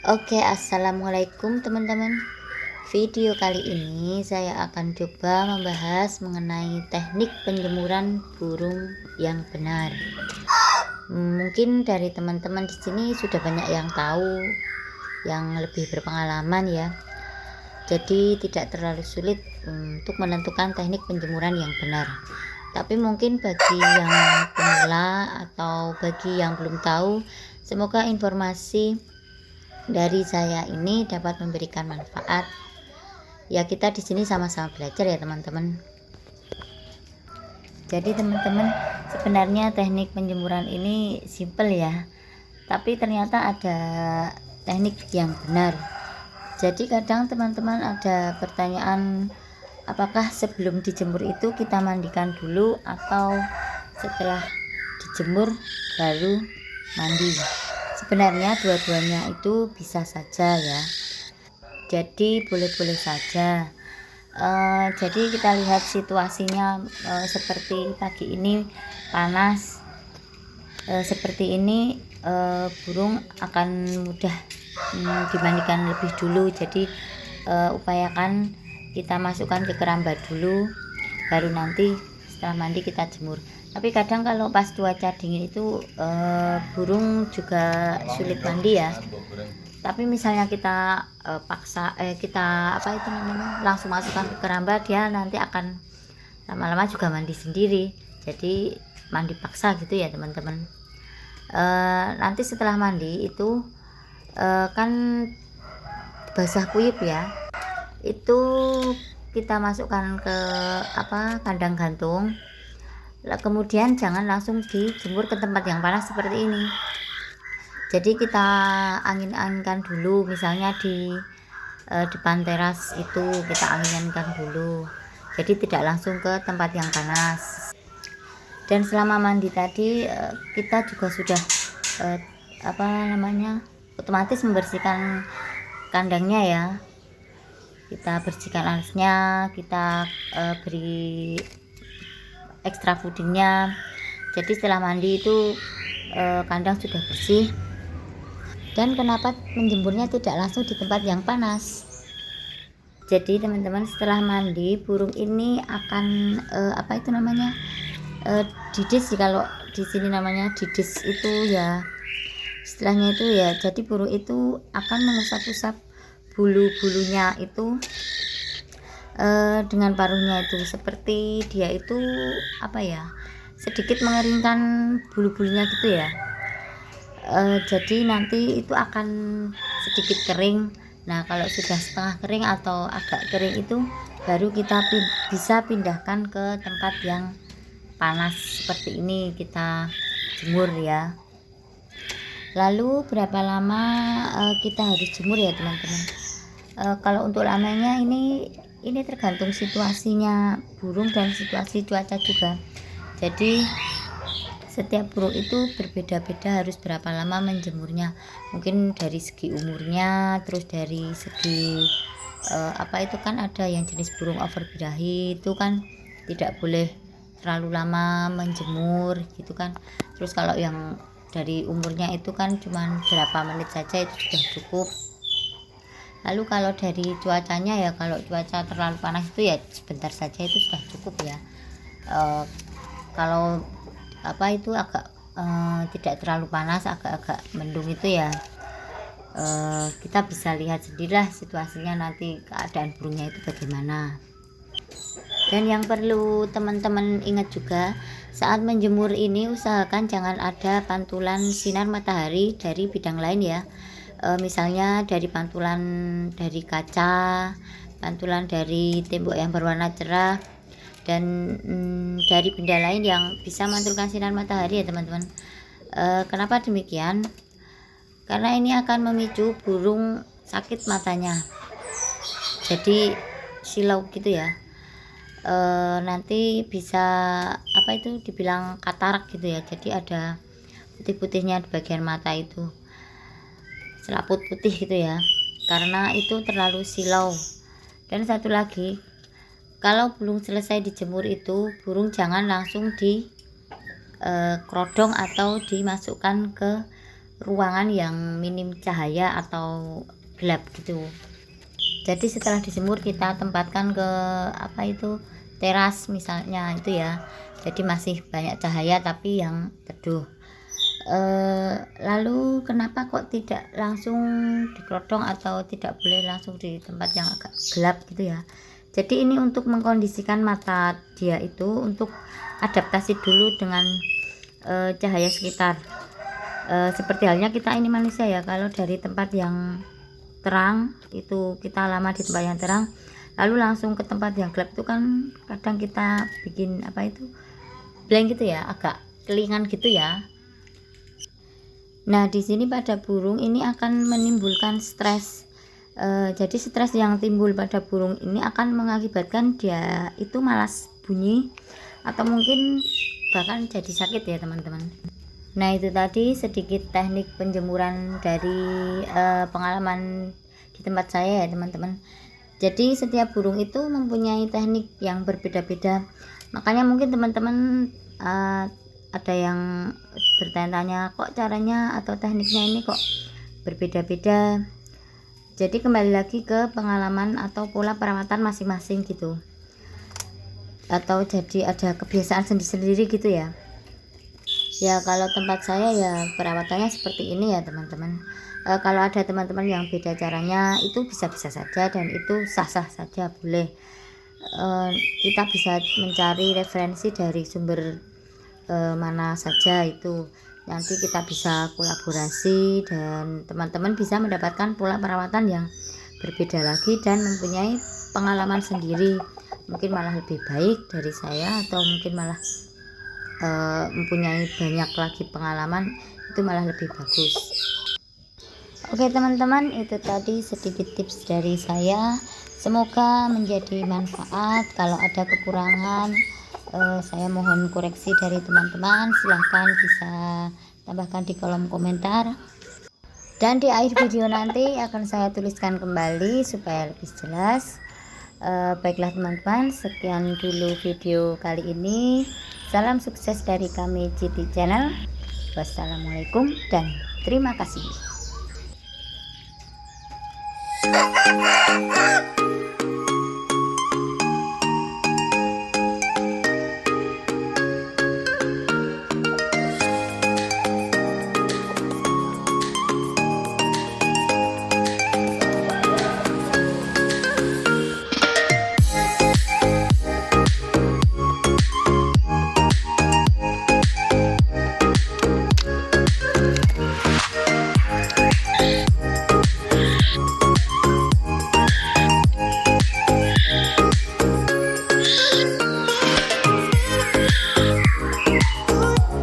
Oke, assalamualaikum teman-teman. Video kali ini saya akan coba membahas mengenai teknik penjemuran burung yang benar. Mungkin dari teman-teman di sini sudah banyak yang tahu, yang lebih berpengalaman ya. Jadi tidak terlalu sulit untuk menentukan teknik penjemuran yang benar. Tapi mungkin bagi yang pemula atau bagi yang belum tahu, semoga informasi dari saya ini dapat memberikan manfaat. Ya, kita di sini sama-sama belajar ya teman-teman. Jadi teman-teman, sebenarnya teknik penjemuran ini simple ya, tapi ternyata ada teknik yang benar. Jadi kadang teman-teman ada pertanyaan, apakah sebelum dijemur itu kita mandikan dulu atau setelah dijemur baru mandi? Sebenarnya dua-duanya itu bisa saja ya, jadi boleh-boleh saja. Jadi kita lihat situasinya, seperti pagi ini panas, seperti ini burung akan mudah dimandikan lebih dulu. Jadi upayakan kita masukkan ke keramba dulu, baru nanti setelah mandi kita jemur. Tapi kadang kalau pas cuaca dingin itu burung juga sulit mandi ya. Tapi misalnya kita kita apa itu namanya, langsung masukkan ke keramba, dia nanti akan lama-lama juga mandi sendiri. Jadi mandi paksa gitu ya teman-teman. Nanti setelah mandi itu kan basah kuyup ya, itu kita masukkan ke kandang gantung. Kemudian jangan langsung dijemur ke tempat yang panas seperti ini. Jadi kita angin-anginkan dulu, misalnya di depan teras itu kita angin-anginkan dulu. Jadi tidak langsung ke tempat yang panas. Dan selama mandi tadi kita juga sudah otomatis membersihkan kandangnya ya. Kita bersihkan alasnya, kita beri ekstra foodingnya. Jadi setelah mandi itu kandang sudah bersih. Dan kenapa menjemurnya tidak langsung di tempat yang panas? Jadi teman-teman, setelah mandi burung ini akan didis sih, kalau di sini namanya didis itu ya, istilahnya itu ya. Jadi burung itu akan mengusap-usap bulu-bulunya itu dengan paruhnya itu, seperti dia itu sedikit mengeringkan bulu-bulunya gitu ya. Jadi nanti itu akan sedikit kering. Nah, kalau sudah setengah kering atau agak kering itu baru kita bisa pindahkan ke tempat yang panas seperti ini, kita jemur ya. Lalu berapa lama kita harus jemur ya teman-teman? Kalau untuk lamanya ini tergantung situasinya burung dan situasi cuaca juga. Jadi setiap burung itu berbeda-beda harus berapa lama menjemurnya. Mungkin dari segi umurnya, terus dari segi itu kan ada yang jenis burung overbirahi itu kan tidak boleh terlalu lama menjemur gitu kan. Terus kalau yang dari umurnya itu kan cuman berapa menit saja itu sudah cukup. Lalu kalau dari cuacanya ya, kalau cuaca terlalu panas itu ya sebentar saja itu sudah cukup ya. Kalau itu agak tidak terlalu panas, agak-agak mendung itu ya, kita bisa lihat sendirilah situasinya nanti keadaan burungnya itu bagaimana. Dan yang perlu teman-teman ingat juga, saat menjemur ini usahakan jangan ada pantulan sinar matahari dari bidang lain ya. Misalnya dari pantulan dari kaca, pantulan dari tembok yang berwarna cerah, dan dari benda lain yang bisa memantulkan sinar matahari ya teman-teman. Kenapa demikian? Karena ini akan memicu burung sakit matanya, jadi silau gitu ya. Nanti bisa dibilang katarak gitu ya. Jadi ada putih-putihnya di bagian mata itu, selaput putih gitu ya, karena itu terlalu silau. Dan satu lagi, kalau belum selesai dijemur itu burung jangan langsung di kerodong atau dimasukkan ke ruangan yang minim cahaya atau gelap gitu. Jadi setelah dijemur kita tempatkan ke teras misalnya itu ya, jadi masih banyak cahaya tapi yang teduh. Lalu kenapa kok tidak langsung dikelodong atau tidak boleh langsung di tempat yang agak gelap gitu ya? Jadi ini untuk mengkondisikan mata dia itu untuk adaptasi dulu dengan cahaya sekitar. Seperti halnya kita ini manusia ya, kalau dari tempat yang terang itu kita lama di tempat yang terang lalu langsung ke tempat yang gelap itu kan kadang kita bikin blank gitu ya, agak kelingan gitu ya. Nah di sini pada burung ini akan menimbulkan stres. Jadi stres yang timbul pada burung ini akan mengakibatkan dia itu malas bunyi atau mungkin bahkan jadi sakit ya teman-teman. Nah itu tadi sedikit teknik penjemuran dari pengalaman di tempat saya ya teman-teman. Jadi setiap burung itu mempunyai teknik yang berbeda-beda, makanya mungkin teman-teman ada yang bertanya-tanya kok caranya atau tekniknya ini kok berbeda-beda. Jadi kembali lagi ke pengalaman atau pola perawatan masing-masing gitu, atau jadi ada kebiasaan sendiri-sendiri gitu ya. Ya kalau tempat saya ya perawatannya seperti ini ya teman-teman. Kalau ada teman-teman yang beda caranya itu bisa-bisa saja dan itu sah-sah saja, boleh. Kita bisa mencari referensi dari sumber mana saja itu, nanti kita bisa kolaborasi dan teman-teman bisa mendapatkan pola perawatan yang berbeda lagi dan mempunyai pengalaman sendiri, mungkin malah lebih baik dari saya atau mungkin malah mempunyai banyak lagi pengalaman, itu malah lebih bagus. Oke teman-teman, itu tadi sedikit tips dari saya, semoga menjadi manfaat. Kalau ada kekurangan saya mohon koreksi dari teman-teman, silahkan bisa tambahkan di kolom komentar dan di akhir video nanti akan saya tuliskan kembali supaya lebih jelas. Baiklah teman-teman, sekian dulu video kali ini. Salam sukses dari kami GT Channel. Wassalamualaikum dan terima kasih.